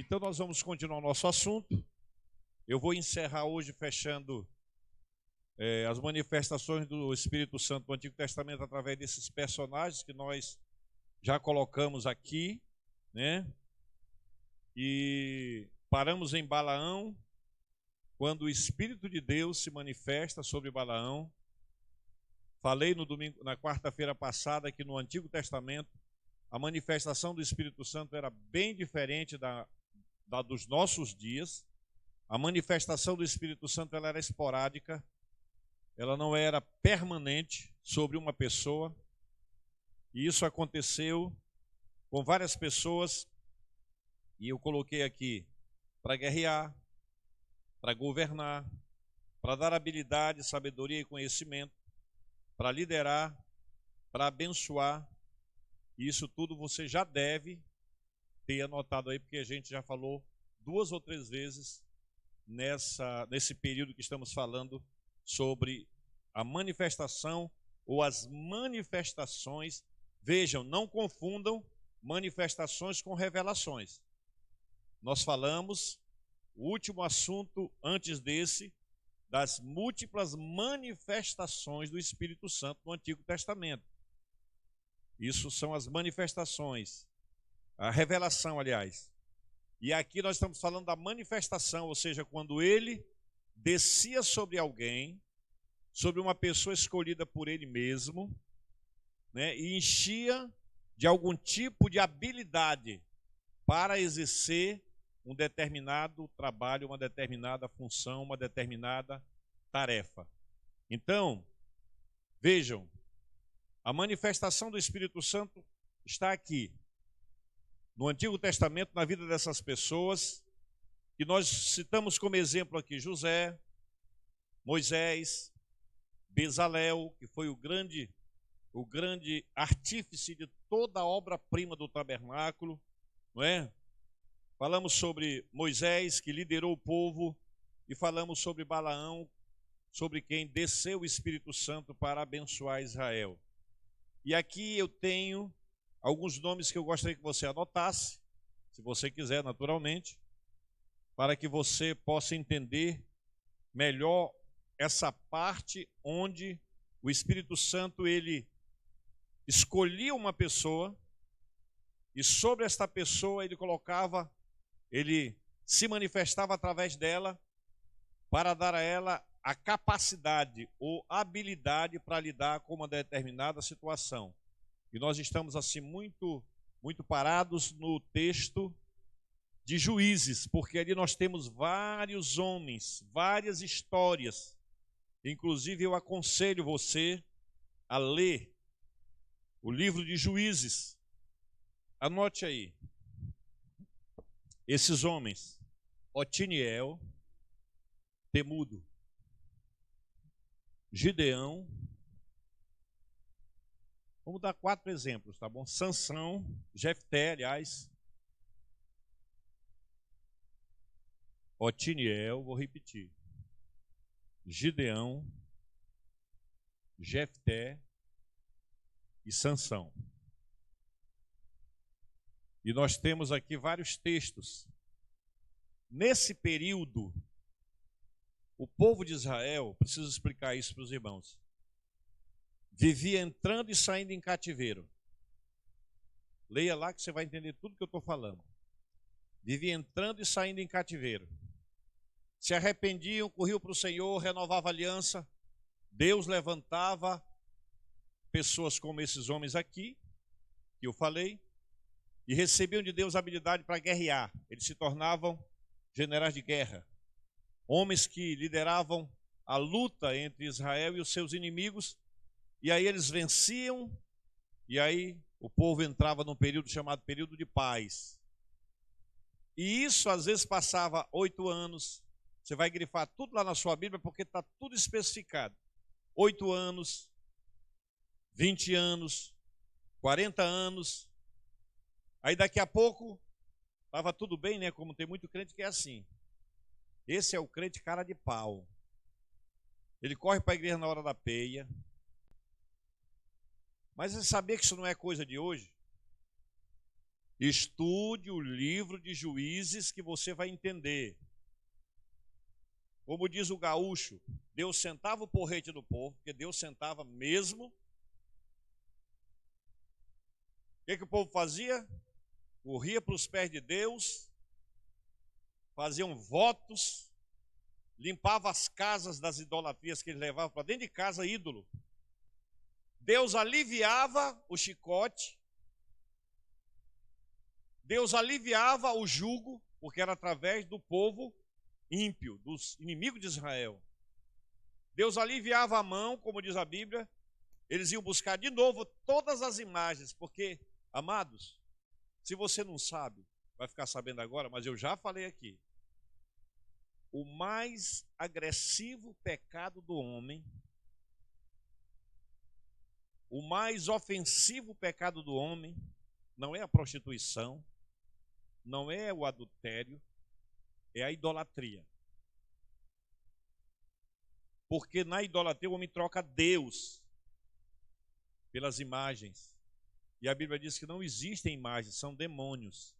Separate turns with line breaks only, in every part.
Então nós vamos continuar o nosso assunto. Eu vou encerrar hoje fechando as manifestações do Espírito Santo do Antigo Testamento através desses personagens que nós já colocamos aqui, né? E paramos em Balaão, quando o Espírito de Deus se manifesta sobre Balaão. Falei no domingo, na quarta-feira passada, que no Antigo Testamento a manifestação do Espírito Santo era bem diferente da dos nossos dias. A manifestação do Espírito Santo ela era esporádica, ela não era permanente sobre uma pessoa. E isso aconteceu com várias pessoas, e eu coloquei aqui para guerrear, para governar, para dar habilidade, sabedoria e conhecimento, para liderar, para abençoar. E isso tudo você já deve ter anotado aí, porque a gente já falou 2 ou 3 vezes nesse período que estamos falando sobre a manifestação ou as manifestações. Vejam, não confundam manifestações com revelações. Nós falamos, o último assunto antes desse, das múltiplas manifestações do Espírito Santo no Antigo Testamento. Isso são as manifestações, a revelação, aliás. E aqui nós estamos falando da manifestação, ou seja, quando ele descia sobre alguém, sobre uma pessoa escolhida por ele mesmo, né, e enchia de algum tipo de habilidade para exercer um determinado trabalho, uma determinada função, uma determinada tarefa. Então, vejam, a manifestação do Espírito Santo está aqui, no Antigo Testamento, na vida dessas pessoas, que nós citamos como exemplo aqui José, Moisés, Bezalel, que foi o grande artífice de toda a obra-prima do tabernáculo, não é? Falamos sobre Moisés, que liderou o povo, e falamos sobre Balaão, sobre quem desceu o Espírito Santo para abençoar Israel. E aqui eu tenho alguns nomes que eu gostaria que você anotasse, se você quiser, naturalmente, para que você possa entender melhor essa parte onde o Espírito Santo, ele escolhia uma pessoa e sobre esta pessoa ele se manifestava através dela para dar a ela a capacidade ou habilidade para lidar com uma determinada situação. E nós estamos assim muito parados no texto de Juízes, porque ali nós temos vários homens, várias histórias. Inclusive eu aconselho você a ler o livro de Juízes. Anote aí. Esses homens: Otiniel, Temudo, Gideão. Vamos dar 4 exemplos, tá bom? Sansão, Jefté, aliás. Otiniel, vou repetir. Gideão, Jefté e Sansão. E nós temos aqui vários textos. Nesse período, o povo de Israel, preciso explicar isso para os irmãos, vivia entrando e saindo em cativeiro. Leia lá que você vai entender tudo que eu estou falando. Vivia entrando e saindo em cativeiro. Se arrependiam, corriam para o Senhor, renovavam a aliança. Deus levantava pessoas como esses homens aqui, que eu falei, e recebiam de Deus habilidade para guerrear. Eles se tornavam generais de guerra. Homens que lideravam a luta entre Israel e os seus inimigos. E aí eles venciam, e aí o povo entrava num período chamado período de paz. E isso às vezes passava 8 anos. Você vai grifar tudo lá na sua Bíblia, porque está tudo especificado. 8 anos, 20 anos, 40 anos. Aí daqui a pouco, estava tudo bem, né? Como tem muito crente que é assim. Esse é o crente cara de pau. Ele corre para a igreja na hora da peia. Mas você sabia que isso não é coisa de hoje? Estude o livro de Juízes que você vai entender. Como diz o gaúcho, Deus sentava o porrete do povo, porque Deus sentava mesmo. O que o povo fazia? Corria para os pés de Deus, faziam votos, limpava as casas das idolatrias que eles levavam para dentro de casa, ídolo. Deus aliviava o chicote, Deus aliviava o jugo, porque era através do povo ímpio, dos inimigos de Israel. Deus aliviava a mão, como diz a Bíblia, eles iam buscar de novo todas as imagens, porque, amados, se você não sabe, vai ficar sabendo agora, mas eu já falei aqui, o mais agressivo pecado do homem, o mais ofensivo pecado do homem, não é a prostituição, não é o adultério, é a idolatria. Porque na idolatria o homem troca Deus pelas imagens. E a Bíblia diz que não existem imagens, são demônios.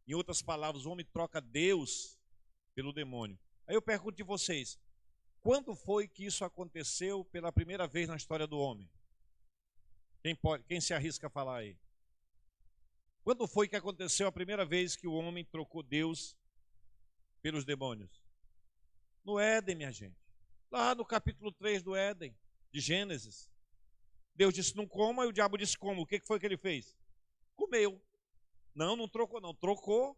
Em outras palavras, o homem troca Deus pelo demônio. Aí eu pergunto a vocês, quando foi que isso aconteceu pela primeira vez na história do homem? Quem se arrisca a falar aí? Quando foi que aconteceu a primeira vez que o homem trocou Deus pelos demônios? No Éden, minha gente. Lá no capítulo 3 do Éden, de Gênesis. Deus disse, não coma, e o diabo disse, como? O que foi que ele fez? Comeu. Não, não trocou, não. Trocou.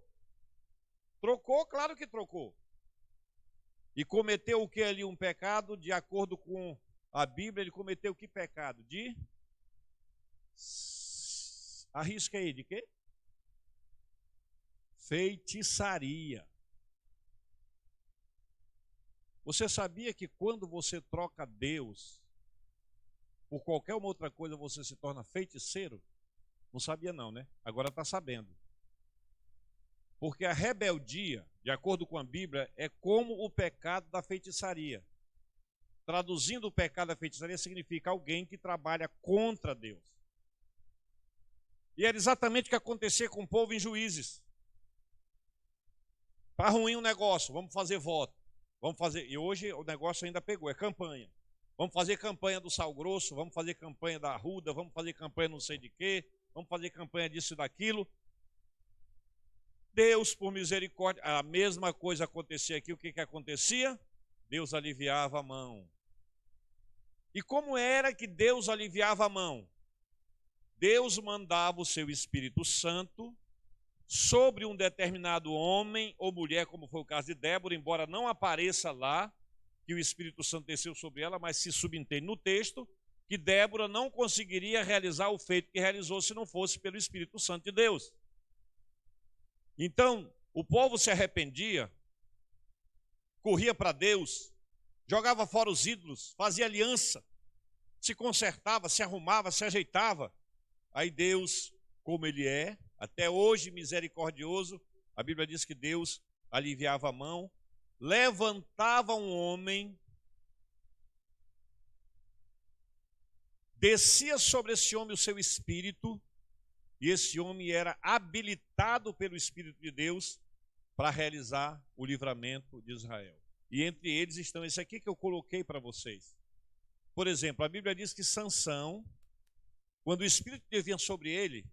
Trocou, claro que trocou. E cometeu o que ali? Um pecado, de acordo com a Bíblia, ele cometeu que pecado? Arrisca aí, de quê? Feitiçaria. Você sabia que quando você troca Deus por qualquer uma outra coisa, você se torna feiticeiro? Não sabia não, né? Agora está sabendo. Porque a rebeldia, de acordo com a Bíblia, é como o pecado da feitiçaria. Traduzindo o pecado da feitiçaria, significa alguém que trabalha contra Deus. E era exatamente o que acontecia com o povo em Juízes. Está ruim o negócio, vamos fazer voto. Vamos fazer, e hoje o negócio ainda pegou, é campanha. Vamos fazer campanha do sal grosso, vamos fazer campanha da arruda, vamos fazer campanha não sei de quê, vamos fazer campanha disso e daquilo. Deus, por misericórdia, a mesma coisa acontecia aqui, o que acontecia? Deus aliviava a mão. E como era que Deus aliviava a mão? Deus mandava o seu Espírito Santo sobre um determinado homem ou mulher, como foi o caso de Débora, embora não apareça lá que o Espírito Santo desceu sobre ela, mas se subentende no texto que Débora não conseguiria realizar o feito que realizou se não fosse pelo Espírito Santo de Deus. Então, o povo se arrependia, corria para Deus, jogava fora os ídolos, fazia aliança, se consertava, se arrumava, se ajeitava. Aí Deus, como Ele é, até hoje misericordioso, a Bíblia diz que Deus aliviava a mão, levantava um homem, descia sobre esse homem o seu espírito, e esse homem era habilitado pelo Espírito de Deus para realizar o livramento de Israel. E entre eles estão esse aqui que eu coloquei para vocês. Por exemplo, a Bíblia diz que Sansão, quando o Espírito de Deus vinha sobre ele,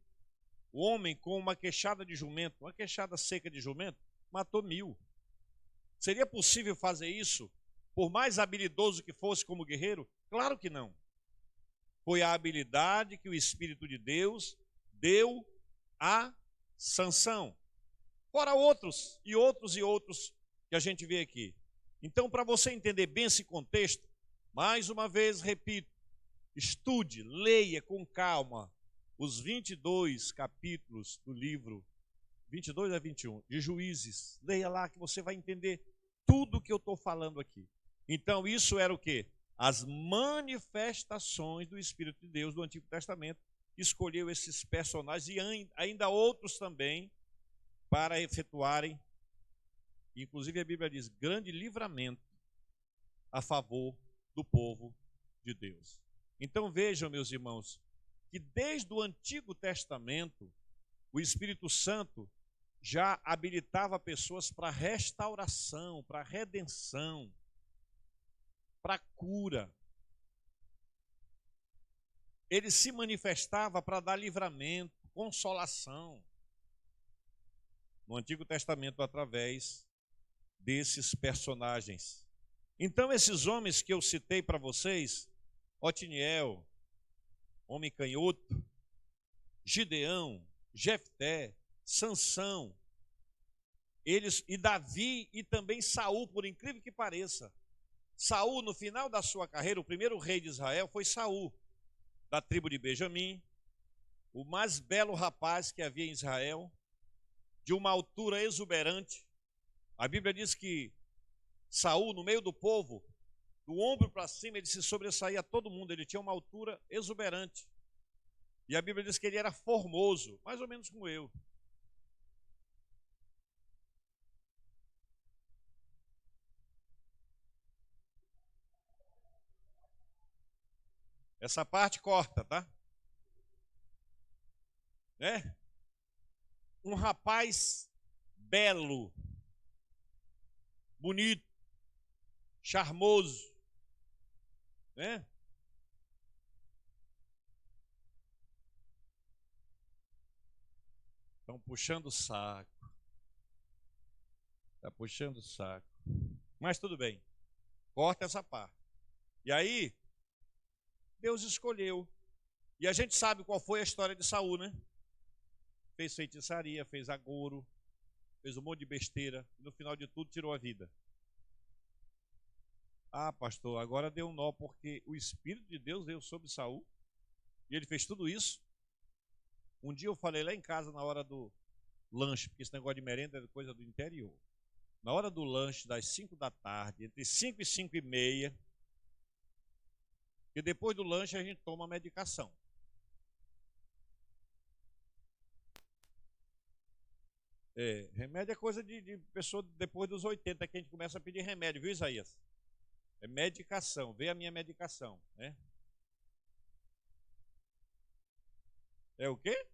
o homem com uma queixada de jumento, uma queixada seca de jumento, matou 1000. Seria possível fazer isso, por mais habilidoso que fosse como guerreiro? Claro que não. Foi a habilidade que o Espírito de Deus deu a Sansão. Fora outros e outros e outros que a gente vê aqui. Então, para você entender bem esse contexto, mais uma vez, repito, estude, leia com calma os 22 capítulos do livro, 22 a 21, de Juízes. Leia lá que você vai entender tudo que eu estou falando aqui. Então, isso era o quê? As manifestações do Espírito de Deus do Antigo Testamento. Escolheu esses personagens e ainda outros também para efetuarem, inclusive a Bíblia diz, grande livramento a favor do povo de Deus. Então vejam, meus irmãos, que desde o Antigo Testamento, o Espírito Santo já habilitava pessoas para restauração, para redenção, para cura. Ele se manifestava para dar livramento, consolação. No Antigo Testamento, através desses personagens. Então, esses homens que eu citei para vocês, Otiniel, homem canhoto, Gideão, Jefté, Sansão, eles, e Davi e também Saul, por incrível que pareça. Saul, no final da sua carreira, o primeiro rei de Israel foi Saul, da tribo de Benjamim, o mais belo rapaz que havia em Israel, de uma altura exuberante. A Bíblia diz que Saul, no meio do povo, do ombro para cima, ele se sobressaía a todo mundo, ele tinha uma altura exuberante. E a Bíblia diz que ele era formoso, mais ou menos como eu. Essa parte corta, tá? Né? Um rapaz belo, bonito, charmoso, né? Estão puxando o saco. Está puxando o saco. Mas tudo bem. Corta essa parte. E aí, Deus escolheu. E a gente sabe qual foi a história de Saul, né? Fez feitiçaria, fez agouro, fez um monte de besteira. E no final de tudo tirou a vida. Ah, pastor, agora deu um nó, porque o Espírito de Deus veio sobre Saul. E ele fez tudo isso. Um dia eu falei lá em casa na hora do lanche, porque esse negócio de merenda é coisa do interior. Na hora do lanche, das 5 da tarde, entre 5 e 5 e meia, e depois do lanche a gente toma a medicação. Remédio é coisa de pessoa depois dos 80 que a gente começa a pedir remédio, viu, Isaías? É medicação, vê a minha medicação, né? É o quê?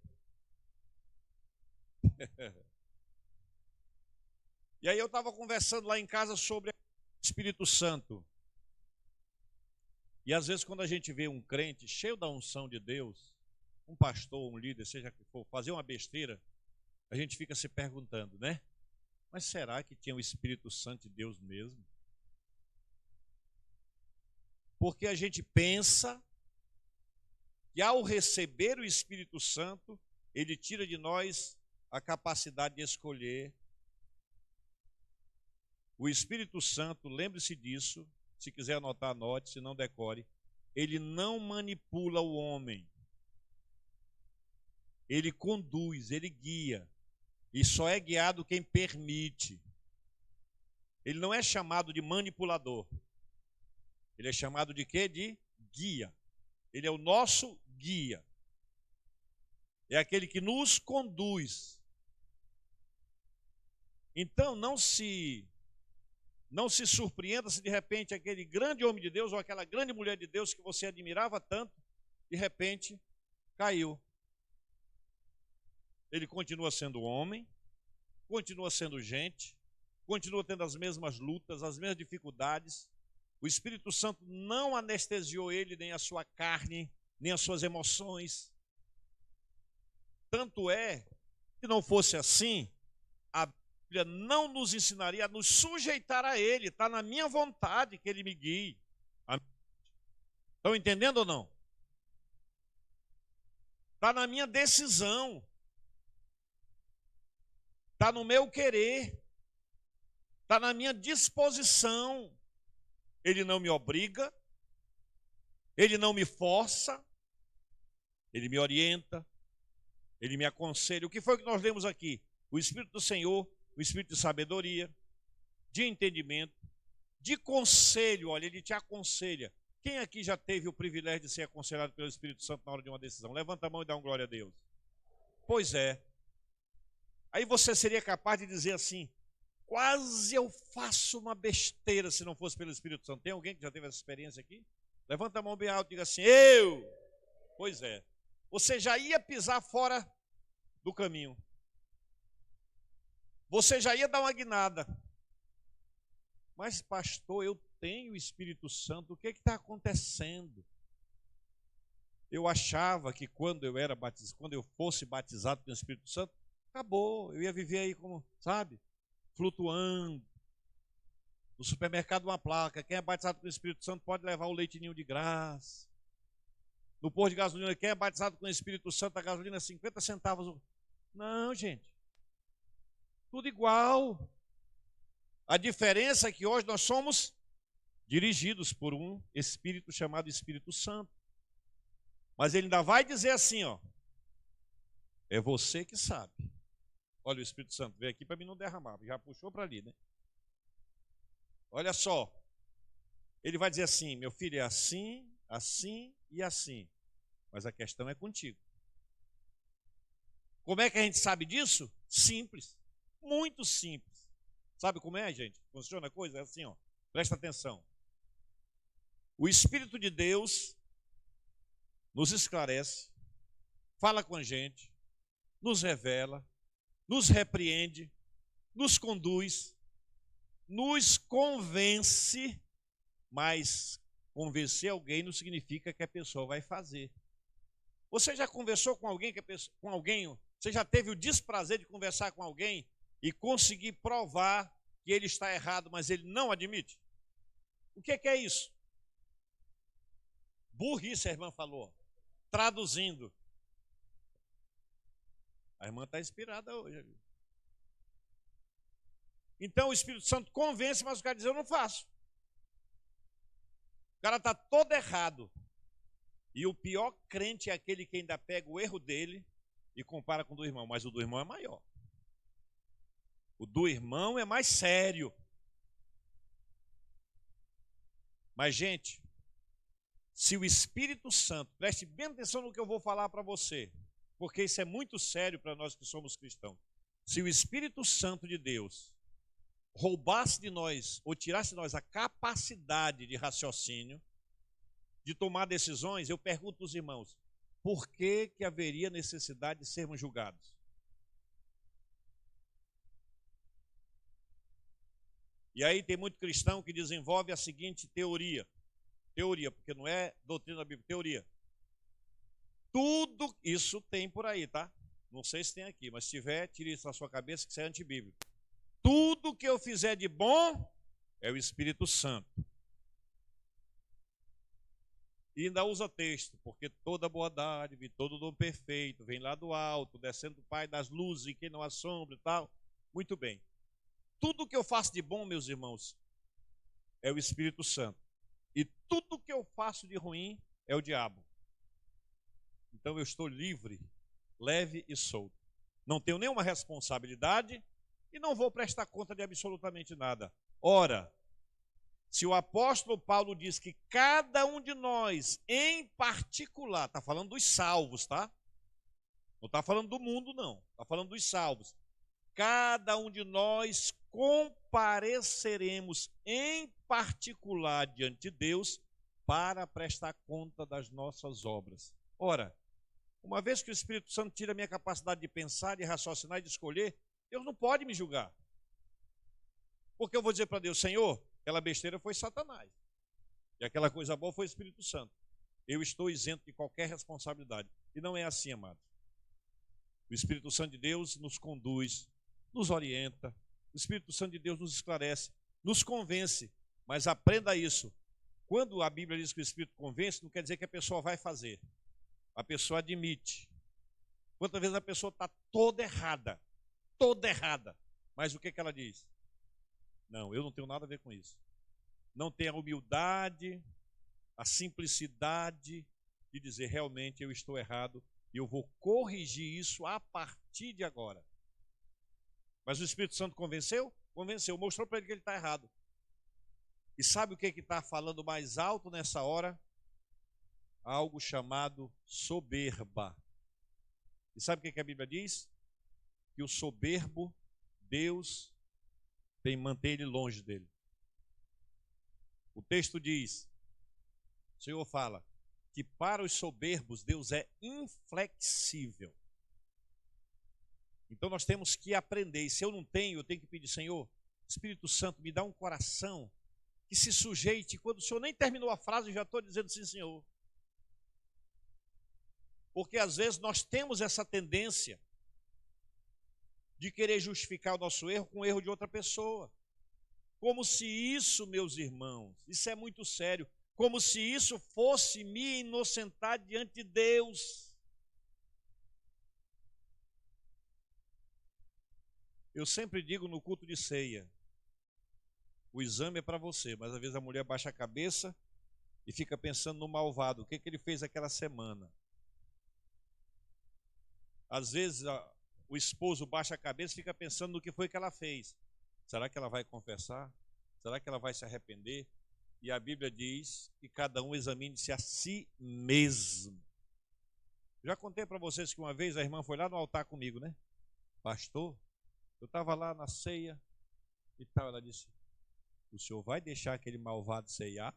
E aí eu estava conversando lá em casa sobre o Espírito Santo. E às vezes quando a gente vê um crente cheio da unção de Deus, um pastor, um líder, seja que for, fazer uma besteira, a gente fica se perguntando, né? Mas será que tinha o Espírito Santo de Deus mesmo? Porque a gente pensa que ao receber o Espírito Santo, ele tira de nós a capacidade de escolher. O Espírito Santo, lembre-se disso, se quiser anotar, anote, se não decore, ele não manipula o homem. Ele conduz, ele guia. E só é guiado quem permite. Ele não é chamado de manipulador. Ele é chamado de quê? De guia. Ele é o nosso guia. É aquele que nos conduz. Então, não se surpreenda se de repente aquele grande homem de Deus ou aquela grande mulher de Deus que você admirava tanto, de repente caiu. Ele continua sendo homem, continua sendo gente, continua tendo as mesmas lutas, as mesmas dificuldades. O Espírito Santo não anestesiou ele, nem a sua carne, nem as suas emoções. Tanto é que não fosse assim, a Bíblia não nos ensinaria a nos sujeitar a ele. Está na minha vontade que ele me guie. Estão entendendo ou não? Está na minha decisão. Está no meu querer. Está na minha disposição. Ele não me obriga. Ele não me força. Ele me orienta. Ele me aconselha. O que foi que nós lemos aqui? O Espírito do Senhor, o Espírito de sabedoria, de entendimento, de conselho. Olha, ele te aconselha. Quem aqui já teve o privilégio de ser aconselhado pelo Espírito Santo na hora de uma decisão? Levanta a mão e dá um glória a Deus. Pois é. Aí você seria capaz de dizer assim, quase eu faço uma besteira se não fosse pelo Espírito Santo. Tem alguém que já teve essa experiência aqui? Levanta a mão bem alto e diga assim, eu. Pois é. Você já ia pisar fora do caminho. Você já ia dar uma guinada. Mas, pastor, eu tenho o Espírito Santo, o que está acontecendo? Eu achava que quando eu fosse batizado pelo Espírito Santo, acabou, eu ia viver aí como, sabe, flutuando. No supermercado uma placa, quem é batizado pelo Espírito Santo pode levar o leitinho de graça. No posto de gasolina, quem é batizado com o Espírito Santo, a gasolina é 50 centavos. Não, gente. Tudo igual. A diferença é que hoje nós somos dirigidos por um Espírito chamado Espírito Santo. Mas ele ainda vai dizer assim, ó. É você que sabe. Olha, o Espírito Santo veio aqui para mim não derramar. Já puxou para ali, né? Olha só. Ele vai dizer assim, meu filho, é assim, assim e assim. Mas a questão é contigo. Como é que a gente sabe disso? Simples. Muito simples. Sabe como é, gente? Funciona a coisa? É assim, ó. Presta atenção. O Espírito de Deus nos esclarece, fala com a gente, nos revela, nos repreende, nos conduz, nos convence, mas convencer alguém não significa que a pessoa vai fazer. Você já conversou com alguém, você já teve o desprazer de conversar com alguém e conseguir provar que ele está errado, mas ele não admite? O que é isso? Burrice, a irmã falou. Traduzindo. A irmã está inspirada hoje. Então o Espírito Santo convence, mas o cara diz, eu não faço. O cara está todo errado. E o pior crente é aquele que ainda pega o erro dele e compara com o do irmão. Mas o do irmão é maior. O do irmão é mais sério. Mas, gente, se o Espírito Santo, preste bem atenção no que eu vou falar para você, porque isso é muito sério para nós que somos cristãos. Se o Espírito Santo de Deus roubasse de nós, ou tirasse de nós a capacidade de raciocínio, de tomar decisões, eu pergunto aos irmãos, por que haveria necessidade de sermos julgados? E aí tem muito cristão que desenvolve a seguinte teoria, porque não é doutrina bíblica, teoria. Tudo isso tem por aí, tá? Não sei se tem aqui, mas se tiver, tire isso da sua cabeça que isso é antibíblico. Tudo que eu fizer de bom é o Espírito Santo. E ainda usa texto, porque toda boa dádiva e todo dom perfeito vem lá do alto, descendo do Pai das luzes e quem não assombra e tal. Muito bem. Tudo que eu faço de bom, meus irmãos, é o Espírito Santo. E tudo que eu faço de ruim é o diabo. Então eu estou livre, leve e solto. Não tenho nenhuma responsabilidade e não vou prestar conta de absolutamente nada. Ora, se o apóstolo Paulo diz que cada um de nós, em particular, está falando dos salvos, tá? Não está falando do mundo, não. Está falando dos salvos. Cada um de nós compareceremos em particular diante de Deus para prestar conta das nossas obras. Ora, uma vez que o Espírito Santo tira a minha capacidade de pensar, de raciocinar e de escolher, Deus não pode me julgar. Porque eu vou dizer para Deus, Senhor, aquela besteira foi Satanás. E aquela coisa boa foi o Espírito Santo. Eu estou isento de qualquer responsabilidade. E não é assim, amados. O Espírito Santo de Deus nos conduz, nos orienta. O Espírito Santo de Deus nos esclarece, nos convence. Mas aprenda isso. Quando a Bíblia diz que o Espírito convence, não quer dizer que a pessoa vai fazer. A pessoa admite. Quantas vezes a pessoa está toda errada. Mas o que ela diz? Não, eu não tenho nada a ver com isso. Não tem a humildade, a simplicidade de dizer realmente eu estou errado e eu vou corrigir isso a partir de agora. Mas o Espírito Santo convenceu? Convenceu, mostrou para ele que ele está errado. E sabe o que está falando mais alto nessa hora? Algo chamado soberba. E sabe o que a Bíblia diz? Que o soberbo, Deus tem que manter ele longe dele. O texto diz, o Senhor fala, que para os soberbos Deus é inflexível. Então nós temos que aprender, e se eu não tenho, eu tenho que pedir, Senhor, Espírito Santo, me dá um coração que se sujeite. Quando o Senhor nem terminou a frase, eu já estou dizendo sim, Senhor. Porque às vezes nós temos essa tendência de querer justificar o nosso erro com o erro de outra pessoa. Como se isso, meus irmãos, isso é muito sério, como se isso fosse me inocentar diante de Deus. Eu sempre digo no culto de ceia, o exame é para você, mas às vezes a mulher baixa a cabeça e fica pensando no malvado, o que ele fez aquela semana. Às vezes o esposo baixa a cabeça e fica pensando no que foi que ela fez. Será que ela vai confessar? Será que ela vai se arrepender? E a Bíblia diz que cada um examine-se a si mesmo. Já contei para vocês que uma vez a irmã foi lá no altar comigo, né? Pastor, eu estava lá na ceia e tal. Ela disse, o senhor vai deixar aquele malvado ceiar?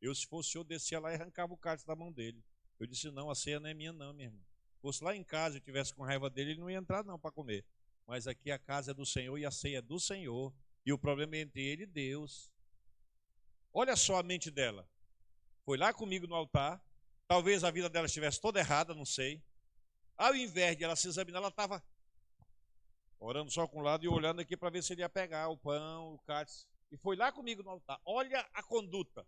Eu, se fosse eu, descia lá e arrancava o cálice da mão dele. Eu disse, não, a ceia não é minha não, minha irmã. Se fosse lá em casa e eu tivesse com raiva dele, ele não ia entrar não para comer. Mas aqui a casa é do Senhor e a ceia é do Senhor. E o problema é entre ele e Deus. Olha só a mente dela. Foi lá comigo no altar. Talvez a vida dela estivesse toda errada, não sei. Ao invés de ela se examinar, ela estava orando só com um lado e olhando aqui para ver se ele ia pegar o pão, o cálice. E foi lá comigo no altar. Olha a conduta.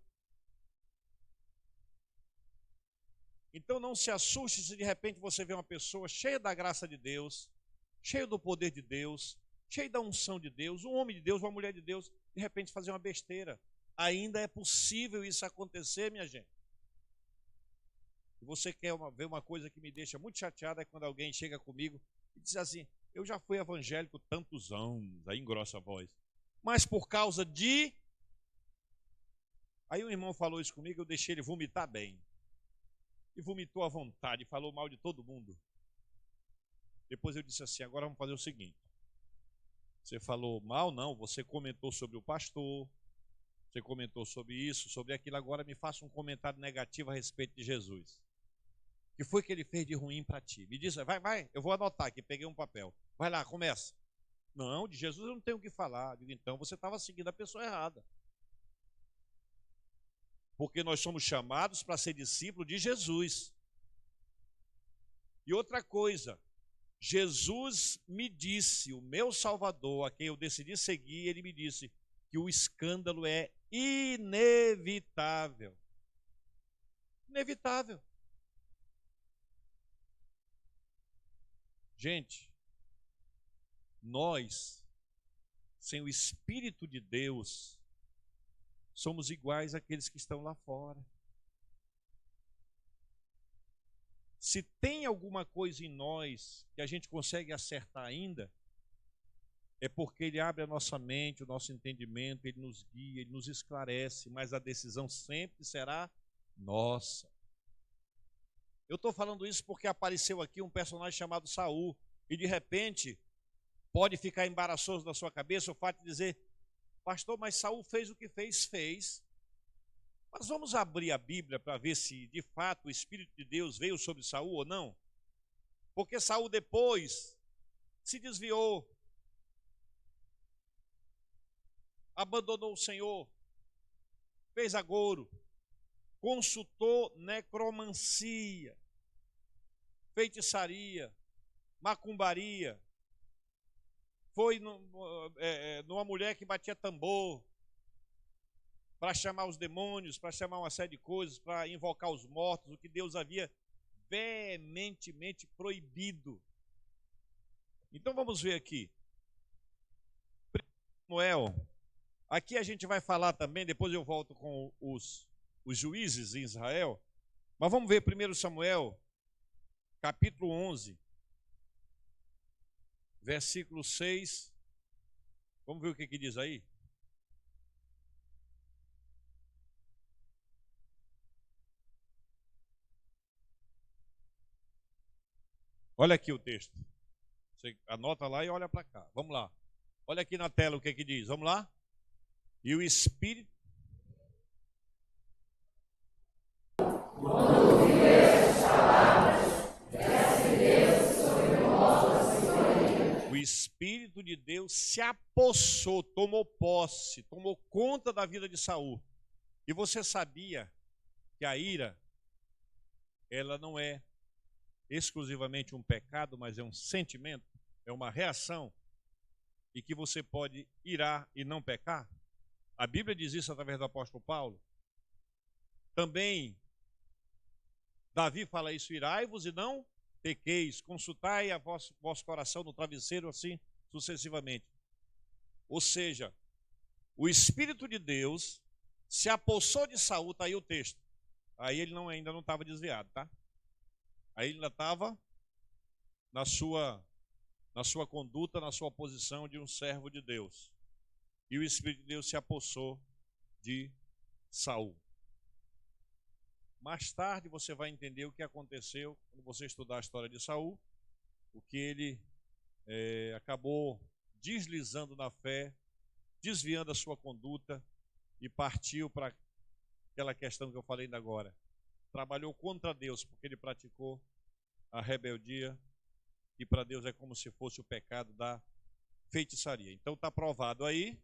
Então não se assuste se de repente você vê uma pessoa cheia da graça de Deus, cheia do poder de Deus, cheia da unção de Deus, um homem de Deus, uma mulher de Deus, de repente fazer uma besteira. Ainda é possível isso acontecer, minha gente. E você quer ver uma coisa que me deixa muito chateada é quando alguém chega comigo e diz assim, eu já fui evangélico tantos anos, aí engrossa a voz, mas por causa de... Aí um irmão falou isso comigo, eu deixei ele vomitar bem. E vomitou à vontade, falou mal de todo mundo. Depois eu disse assim, agora vamos fazer o seguinte. Você falou mal, não, você comentou sobre o pastor, você comentou sobre isso, sobre aquilo, agora me faça um comentário negativo a respeito de Jesus. O que foi que ele fez de ruim para ti? Me diz, vai, eu vou anotar aqui, peguei um papel. Vai lá, começa. Não, de Jesus eu não tenho o que falar. Digo, então você estava seguindo a pessoa errada. Porque nós somos chamados para ser discípulos de Jesus. E outra coisa, Jesus me disse, o meu Salvador, a quem eu decidi seguir, ele me disse que o escândalo é inevitável. Inevitável. Gente, nós, sem o Espírito de Deus, somos iguais àqueles que estão lá fora. Se tem alguma coisa em nós que a gente consegue acertar ainda, é porque ele abre a nossa mente, o nosso entendimento, ele nos guia, ele nos esclarece, mas a decisão sempre será nossa. Eu estou falando isso porque apareceu aqui um personagem chamado Saul, e de repente pode ficar embaraçoso na sua cabeça o fato de dizer, pastor, mas Saul fez o que fez. Mas vamos abrir a Bíblia para ver se de fato o Espírito de Deus veio sobre Saul ou não. Porque Saul depois se desviou, abandonou o Senhor, fez agouro, consultou necromancia, feitiçaria, macumbaria, foi numa mulher que batia tambor, para chamar os demônios, para chamar uma série de coisas, para invocar os mortos, o que Deus havia veementemente proibido. Então vamos ver aqui. Samuel, aqui a gente vai falar também, depois eu volto com os juízes em Israel, mas vamos ver 1 Samuel, capítulo 11, versículo 6. Vamos ver o que diz aí? Olha aqui o texto. Você anota lá e olha para cá. Vamos lá. Olha aqui na tela o que diz. Vamos lá? E o Espírito... O Espírito de Deus se apossou, tomou posse, tomou conta da vida de Saul. E você sabia que a ira, ela não é exclusivamente um pecado, mas é um sentimento, é uma reação, e que você pode irar e não pecar? A Bíblia diz isso através do apóstolo Paulo. Também Davi fala isso, irai-vos e não pequeis, consultai a vosso coração no travesseiro, assim sucessivamente. Ou seja, o Espírito de Deus se apossou de Saul, está aí o texto. Aí ele ainda não estava desviado, tá? Aí ele ainda estava na sua conduta, na sua posição de um servo de Deus. E o Espírito de Deus se apossou de Saul. Mais tarde você vai entender o que aconteceu quando você estudar a história de Saul, o que ele acabou deslizando na fé, desviando a sua conduta e partiu para aquela questão que eu falei ainda agora. Trabalhou contra Deus porque ele praticou a rebeldia, que para Deus é como se fosse o pecado da feitiçaria. Então está provado aí.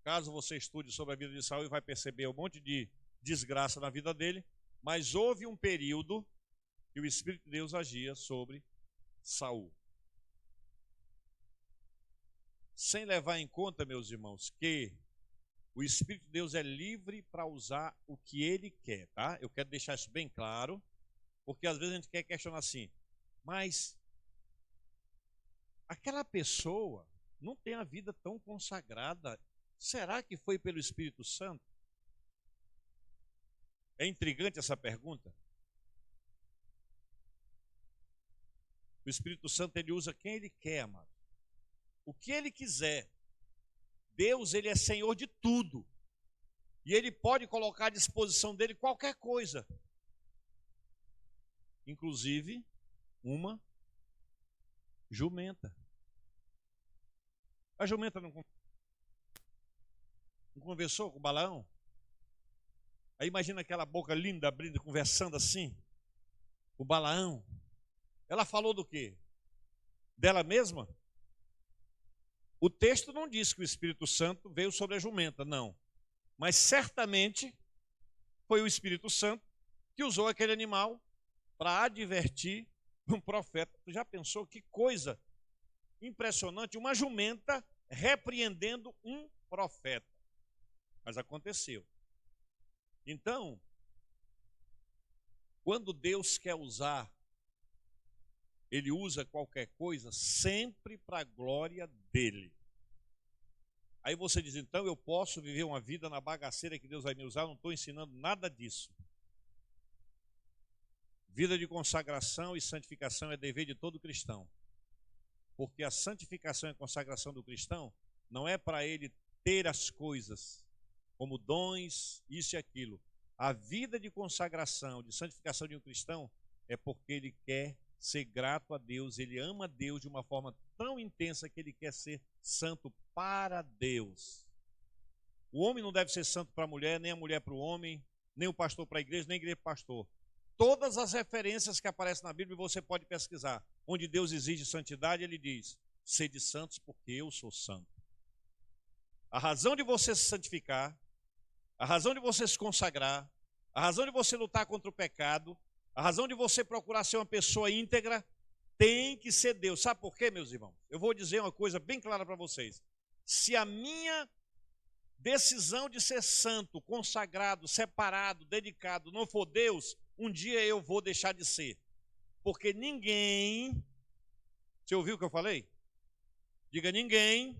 Caso você estude sobre a vida de Saul, vai perceber um monte de desgraça na vida dele, mas houve um período que o Espírito de Deus agia sobre Saul. Sem levar em conta, meus irmãos, que o Espírito de Deus é livre para usar o que ele quer, tá? Eu quero deixar isso bem claro, porque às vezes a gente quer questionar assim, mas aquela pessoa não tem a vida tão consagrada. Será que foi pelo Espírito Santo? É intrigante essa pergunta. O Espírito Santo, ele usa quem ele quer, amado. O que ele quiser. Deus, ele é Senhor de tudo. E ele pode colocar à disposição dele qualquer coisa. Inclusive, uma jumenta. A jumenta não conversou com o Balaão? Aí imagina aquela boca linda abrindo, conversando assim, o Balaão. Ela falou do quê? Dela mesma? O texto não diz que o Espírito Santo veio sobre a jumenta, não. Mas certamente foi o Espírito Santo que usou aquele animal para advertir um profeta. Tu já pensou que coisa impressionante? Uma jumenta repreendendo um profeta. Mas aconteceu. Então, quando Deus quer usar, ele usa qualquer coisa sempre para a glória dele. Aí você diz, então eu posso viver uma vida na bagaceira que Deus vai me usar? Não estou ensinando nada disso. Vida de consagração e santificação é dever de todo cristão. Porque a santificação e a consagração do cristão não é para ele ter as coisas, como dons, isso e aquilo. A vida de consagração, de santificação de um cristão é porque ele quer ser grato a Deus, ele ama Deus de uma forma tão intensa que ele quer ser santo para Deus. O homem não deve ser santo para a mulher, nem a mulher para o homem, nem o pastor para a igreja, nem a igreja para o pastor. Todas as referências que aparecem na Bíblia você pode pesquisar. Onde Deus exige santidade, ele diz, sede santos porque eu sou santo. A razão de você se santificar, a razão de você se consagrar, a razão de você lutar contra o pecado, a razão de você procurar ser uma pessoa íntegra, tem que ser Deus. Sabe por quê, meus irmãos? Eu vou dizer uma coisa bem clara para vocês. Se a minha decisão de ser santo, consagrado, separado, dedicado, não for Deus, um dia eu vou deixar de ser. Porque ninguém... Você ouviu o que eu falei? Diga, ninguém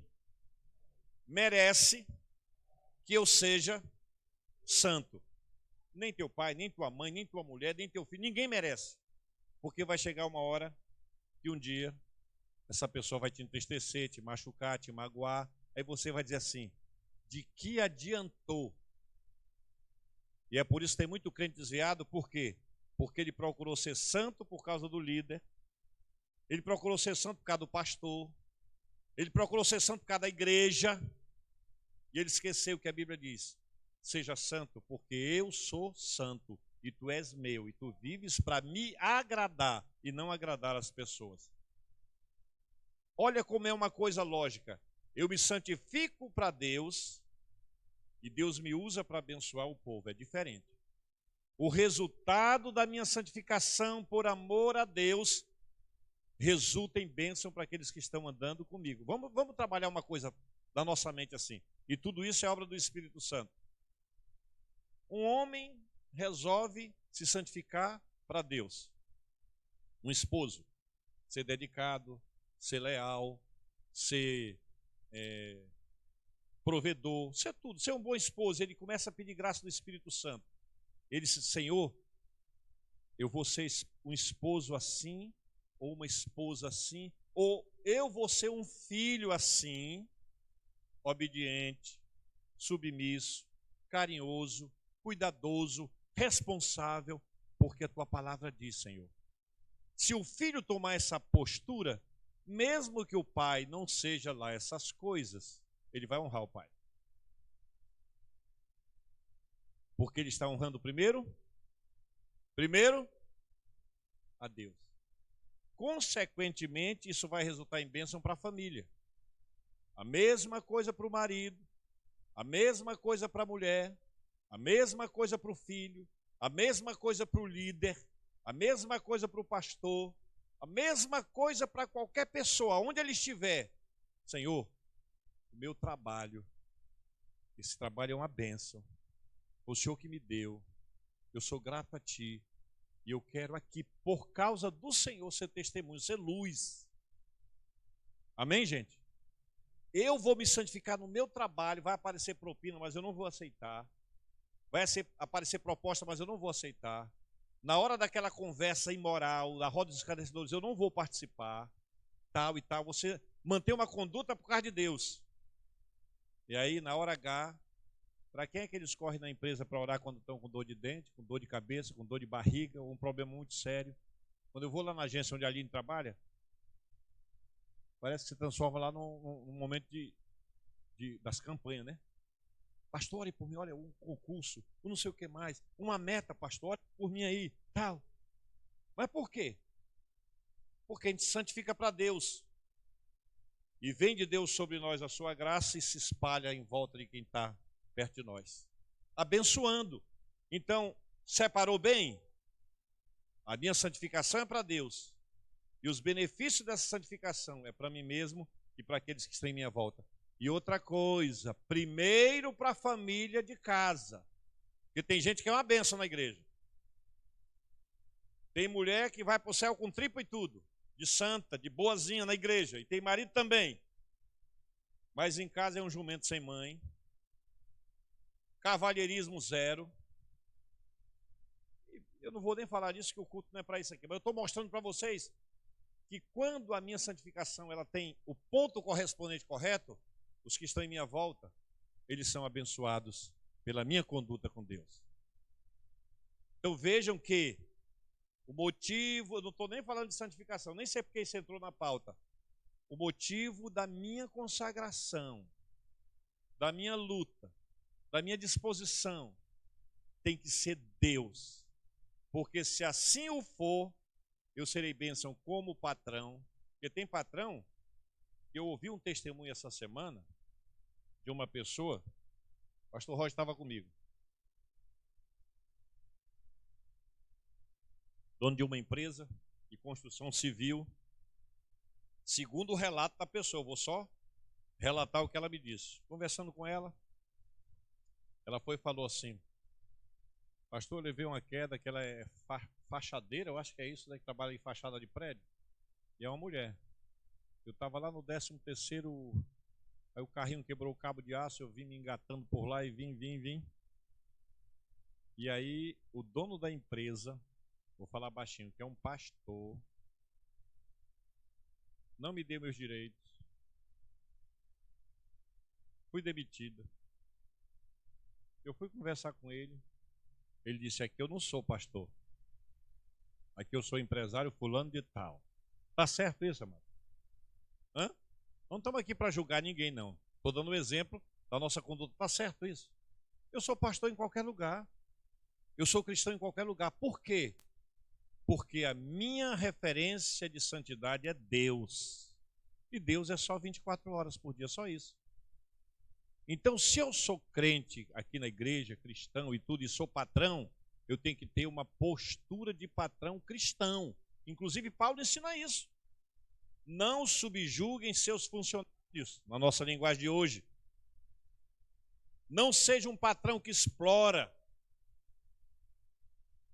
merece que eu seja santo. Nem teu pai, nem tua mãe, nem tua mulher, nem teu filho, ninguém merece. Porque vai chegar uma hora que um dia essa pessoa vai te entristecer, te machucar, te magoar. Aí você vai dizer assim, de que adiantou? E é por isso que tem muito crente desviado, por quê? Porque ele procurou ser santo por causa do líder, ele procurou ser santo por causa do pastor, ele procurou ser santo por causa da igreja, e ele esqueceu o que a Bíblia diz. Seja santo, porque eu sou santo, e tu és meu, e tu vives para me agradar, e não agradar as pessoas. Olha como é uma coisa lógica. Eu me santifico para Deus, e Deus me usa para abençoar o povo. É diferente. O resultado da minha santificação por amor a Deus resulta em bênção para aqueles que estão andando comigo. Vamos trabalhar uma coisa da nossa mente assim. E tudo isso é obra do Espírito Santo. Um homem resolve se santificar para Deus. Um esposo, ser dedicado, ser leal, ser provedor, ser tudo, ser um bom esposo. Ele começa a pedir graça do Espírito Santo. Ele diz, Senhor, eu vou ser um esposo assim, ou uma esposa assim, ou eu vou ser um filho assim, obediente, submisso, carinhoso, cuidadoso, responsável, porque a tua palavra diz, Senhor. Se o filho tomar essa postura, mesmo que o pai não seja lá essas coisas, ele vai honrar o pai. Porque ele está honrando primeiro a Deus. Consequentemente, isso vai resultar em bênção para a família. A mesma coisa para o marido, a mesma coisa para a mulher, a mesma coisa para o filho, a mesma coisa para o líder, a mesma coisa para o pastor, a mesma coisa para qualquer pessoa, onde ele estiver. Senhor, o meu trabalho, esse trabalho é uma bênção. O Senhor que me deu, eu sou grato a Ti. E eu quero aqui, por causa do Senhor, ser testemunho, ser luz. Amém, gente? Eu vou me santificar no meu trabalho, vai aparecer propina, mas eu não vou aceitar. Vai aparecer proposta, mas eu não vou aceitar. Na hora daquela conversa imoral, da roda dos esclarecedores, eu não vou participar. Tal e tal. Você mantém uma conduta por causa de Deus. E aí, na hora H, para quem é que eles correm na empresa para orar quando estão com dor de dente, com dor de cabeça, com dor de barriga, ou um problema muito sério? Quando eu vou lá na agência onde a Aline trabalha, parece que se transforma lá num momento das campanhas, né? Pastor, ore por mim, olha, um concurso, um não sei o que mais, uma meta, pastor, ore por mim aí, tal. Mas por quê? Porque a gente santifica para Deus. E vem de Deus sobre nós a sua graça e se espalha em volta de quem está perto de nós. Abençoando. Então, separou bem? A minha santificação é para Deus. E os benefícios dessa santificação é para mim mesmo e para aqueles que estão em minha volta. E outra coisa, primeiro para a família de casa. Porque tem gente que é uma bênção na igreja. Tem mulher que vai para o céu com tripa e tudo. De santa, de boazinha na igreja. E tem marido também. Mas em casa é um jumento sem mãe. Cavalheirismo zero. Eu não vou nem falar disso, que o culto não é para isso aqui. Mas eu estou mostrando para vocês que quando a minha santificação ela tem o ponto correspondente correto, os que estão em minha volta, eles são abençoados pela minha conduta com Deus. Então vejam que o motivo, eu não estou nem falando de santificação, nem sei porque isso entrou na pauta. O motivo da minha consagração, da minha luta, da minha disposição, tem que ser Deus. Porque se assim o for, eu serei bênção como patrão. Porque tem patrão, eu ouvi um testemunho essa semana de uma pessoa, o pastor Roger estava comigo, dono de uma empresa de construção civil, segundo o relato da pessoa, vou só relatar o que ela me disse. Conversando com ela, ela foi e falou assim: pastor, eu levei uma queda, que ela é fachadeira, eu acho que é isso, né, que trabalha em fachada de prédio, e é uma mulher. Eu estava lá no 13º, aí o carrinho quebrou o cabo de aço, eu vim me engatando por lá e vim. E aí o dono da empresa, vou falar baixinho, que é um pastor, não me deu meus direitos, fui demitida. Eu fui conversar com ele, ele disse: aqui eu não sou pastor, aqui eu sou empresário fulano de tal. Tá certo isso, amado? Hã? Não estamos aqui para julgar ninguém, não. Estou dando um exemplo da nossa conduta. Tá certo isso? Eu sou pastor em qualquer lugar, eu sou cristão em qualquer lugar. Por quê? Porque a minha referência de santidade é Deus. E Deus é só 24 horas por dia, só isso. Então, se eu sou crente aqui na igreja, cristão e tudo, e sou patrão, eu tenho que ter uma postura de patrão cristão. Inclusive, Paulo ensina isso. Não subjuguem seus funcionários, na nossa linguagem de hoje. Não seja um patrão que explora.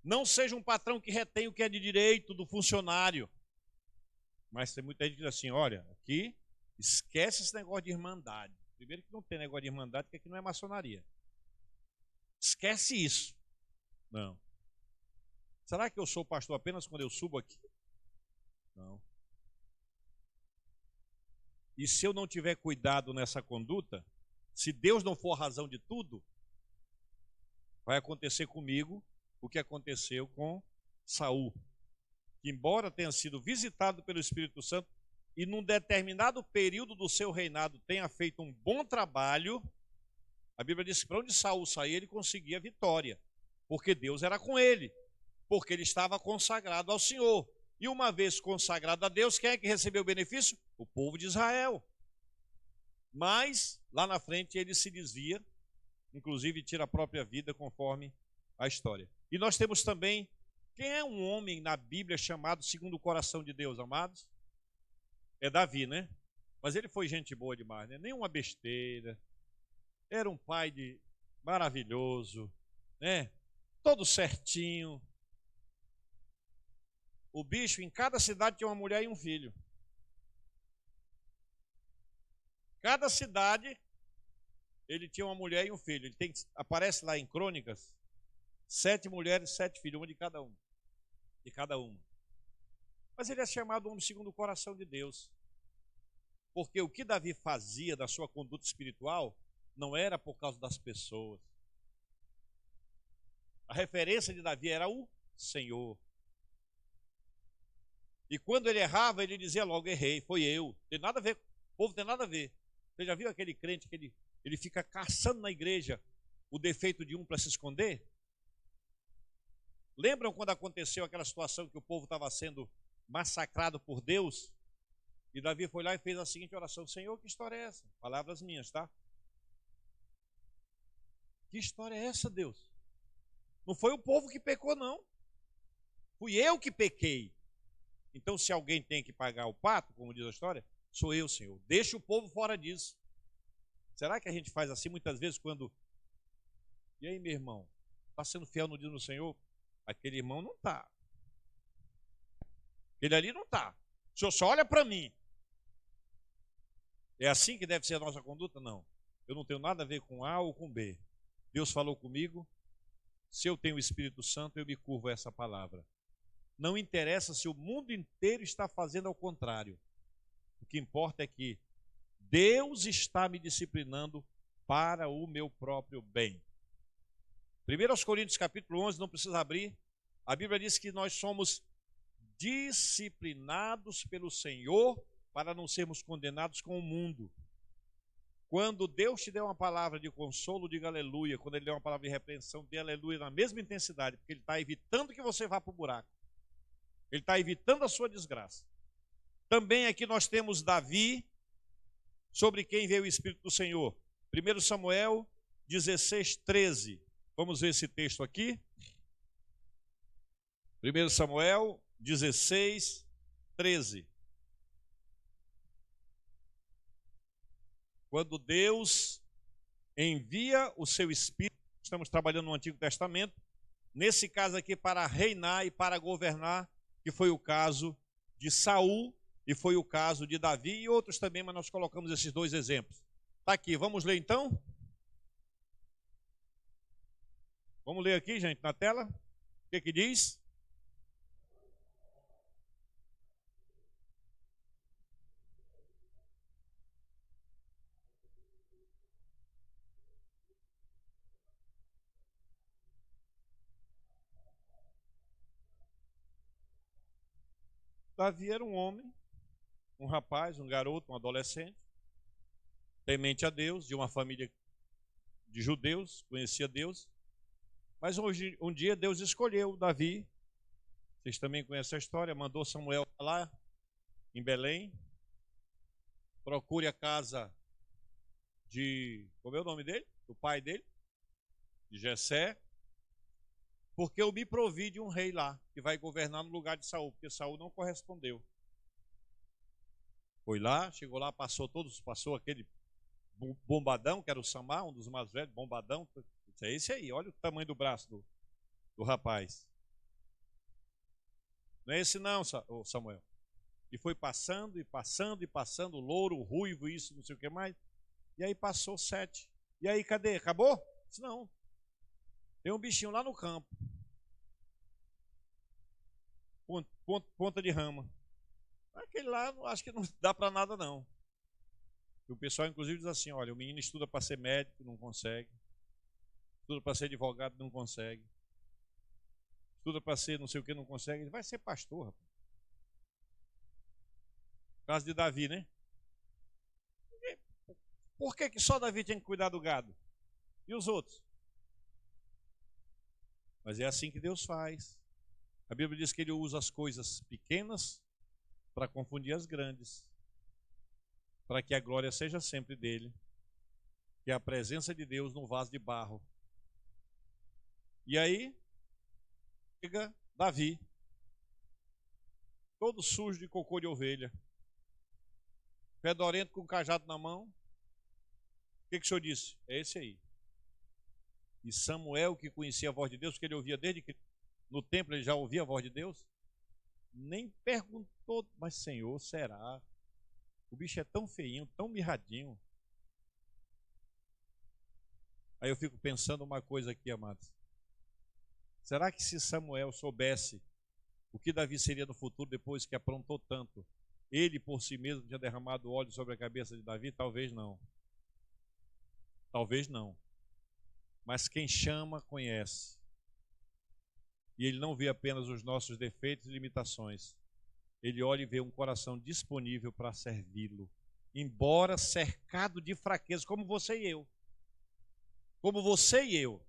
Não seja um patrão que retém o que é de direito do funcionário. Mas tem muita gente que diz assim: olha, aqui, esquece esse negócio de irmandade. Primeiro que não tem negócio de irmandade, porque aqui não é maçonaria. Esquece isso. Não. Será que eu sou pastor apenas quando eu subo aqui? Não. E se eu não tiver cuidado nessa conduta, se Deus não for a razão de tudo, vai acontecer comigo o que aconteceu com Saul, que embora tenha sido visitado pelo Espírito Santo e num determinado período do seu reinado tenha feito um bom trabalho, a A Bíblia diz que para onde Saul saía, ele conseguia vitória, porque Deus era com ele, porque ele estava consagrado ao Senhor. E uma vez consagrado a Deus, quem é que recebeu o benefício? O povo de Israel. Mas, lá na frente, ele se desvia, inclusive tira a própria vida, conforme a história. E nós temos também, quem é um homem na Bíblia chamado segundo o coração de Deus, amados? É Davi, né? Mas ele foi gente boa demais, né? Nenhuma besteira. Era um pai maravilhoso, né? Todo certinho. O bicho, em cada cidade tinha uma mulher e um filho. Cada cidade, ele tinha uma mulher e um filho. Aparece lá em Crônicas, 7 mulheres, 7 filhos, uma de cada um. De cada uma. Mas ele é chamado homem segundo o coração de Deus. Porque o que Davi fazia da sua conduta espiritual não era por causa das pessoas. A referência de Davi era o Senhor. E quando ele errava, ele dizia logo: errei, foi eu. Tem nada a ver, o povo tem nada a ver. Você já viu aquele crente que ele fica caçando na igreja o defeito de um para se esconder? Lembram quando aconteceu aquela situação que o povo estava sendo massacrado por Deus? E Davi foi lá e fez a seguinte oração: Senhor, que história é essa? Palavras minhas, tá? Que história é essa, Deus? Não foi o povo que pecou, não. Fui eu que pequei. Então, se alguém tem que pagar o pato, como diz a história, sou eu, Senhor. Deixa o povo fora disso. Será que a gente faz assim muitas vezes quando... E aí, meu irmão? Está sendo fiel no dia do Senhor? Aquele irmão não está. Aquele ali não está. O Senhor só olha para mim. É assim que deve ser a nossa conduta? Não. Eu não tenho nada a ver com A ou com B. Deus falou comigo. Se eu tenho o Espírito Santo, eu me curvo a essa palavra. Não interessa se o mundo inteiro está fazendo ao contrário. O que importa é que Deus está me disciplinando para o meu próprio bem. 1 Coríntios capítulo 11, não precisa abrir. A Bíblia diz que nós somos disciplinados pelo Senhor para não sermos condenados com o mundo. Quando Deus te der uma palavra de consolo, diga aleluia. Quando Ele der uma palavra de repreensão, dê aleluia na mesma intensidade, porque Ele está evitando que você vá para o buraco. Ele está evitando a sua desgraça. Também aqui nós temos Davi, sobre quem veio o Espírito do Senhor. 1 Samuel 16, 13. Vamos ver esse texto aqui. 1 Samuel 16, 13. Quando Deus envia o seu Espírito, estamos trabalhando no Antigo Testamento, nesse caso aqui para reinar e para governar, que foi o caso de Saul e foi o caso de Davi e outros também, mas nós colocamos esses dois exemplos. Está aqui, vamos ler então? Vamos ler aqui, gente, na tela? O que diz? Davi era um homem, um rapaz, um garoto, um adolescente, temente a Deus, de uma família de judeus, conhecia Deus. Mas hoje, um dia Deus escolheu Davi, vocês também conhecem a história, mandou Samuel lá em Belém, procure a casa de, como é o nome dele? Do pai dele, de Jessé, porque eu me provi de um rei lá, que vai governar no lugar de Saul, porque Saul não correspondeu. Foi lá, chegou lá, passou aquele bombadão, que era o Samar, um dos mais velhos, bombadão, é esse aí, olha o tamanho do braço do rapaz. Não é esse não, Samuel. E foi passando, e passando, e passando, louro, ruivo, isso, não sei o que mais. E aí passou 7. E aí, cadê? Acabou? Disse, não. Tem um bichinho lá no campo. Ponta de rama. Aquele lá, acho que não dá para nada, não. E o pessoal, inclusive, diz assim, olha, o menino estuda para ser médico, não consegue. Estuda para ser advogado, não consegue. Estuda para ser não sei o que, não consegue. Ele vai ser pastor, rapaz. Caso de Davi, né? Por que só Davi tinha que cuidar do gado? E os outros? Mas é assim que Deus faz. A Bíblia diz que Ele usa as coisas pequenas para confundir as grandes, para que a glória seja sempre dele, que é a presença de Deus no vaso de barro. E aí, chega Davi, todo sujo de cocô de ovelha, fedorento com um cajado na mão. O que o senhor disse? É esse aí. E Samuel, que conhecia a voz de Deus, porque ele ouvia desde que no templo ele já ouvia a voz de Deus, nem perguntou, mas Senhor, será? O bicho é tão feinho, tão mirradinho. Aí eu fico pensando uma coisa aqui, amados. Será que se Samuel soubesse o que Davi seria no futuro depois que aprontou tanto, ele por si mesmo tinha derramado óleo sobre a cabeça de Davi? Talvez não. Talvez não. Mas quem chama, conhece. E ele não vê apenas os nossos defeitos e limitações. Ele olha e vê um coração disponível para servi-lo, embora cercado de fraquezas, como você e eu. Como você e eu,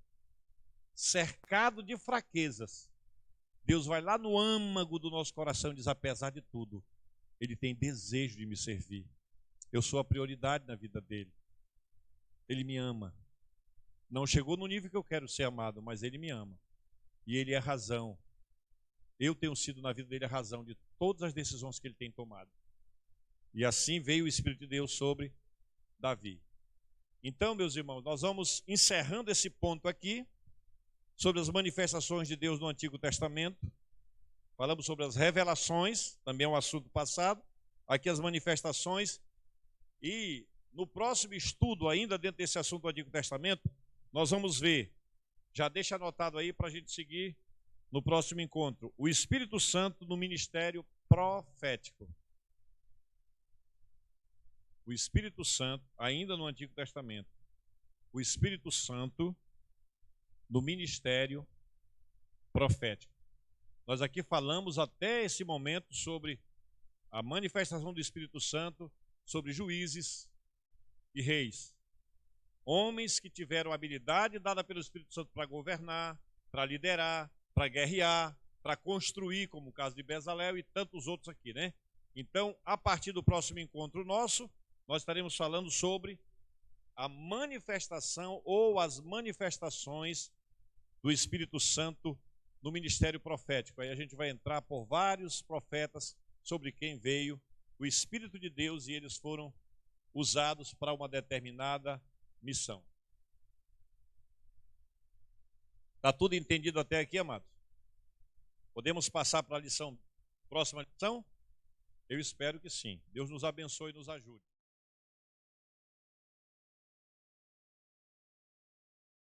cercado de fraquezas. Deus vai lá no âmago do nosso coração e diz, apesar de tudo, Ele tem desejo de me servir. Eu sou a prioridade na vida dele. Ele me ama. Não chegou no nível que eu quero ser amado, mas ele me ama. E ele é a razão. Eu tenho sido na vida dele a razão de todas as decisões que ele tem tomado. E assim veio o Espírito de Deus sobre Davi. Então, meus irmãos, nós vamos encerrando esse ponto aqui, sobre as manifestações de Deus no Antigo Testamento. Falamos sobre as revelações, também é um assunto passado. Aqui as manifestações. E no próximo estudo, ainda dentro desse assunto do Antigo Testamento, nós vamos ver, já deixa anotado aí para a gente seguir no próximo encontro, o Espírito Santo no ministério profético. O Espírito Santo, ainda no Antigo Testamento, o Espírito Santo no ministério profético. Nós aqui falamos até esse momento sobre a manifestação do Espírito Santo sobre juízes e reis. Homens que tiveram habilidade dada pelo Espírito Santo para governar, para liderar, para guerrear, para construir, como o caso de Bezalel e tantos outros aqui, né? Então, a partir do próximo encontro nosso, nós estaremos falando sobre a manifestação ou as manifestações do Espírito Santo no ministério profético. Aí a gente vai entrar por vários profetas sobre quem veio o Espírito de Deus e eles foram usados para uma determinada missão. Está tudo entendido até aqui, amados? Podemos passar para a próxima lição? Eu espero que sim. Deus nos abençoe e nos ajude.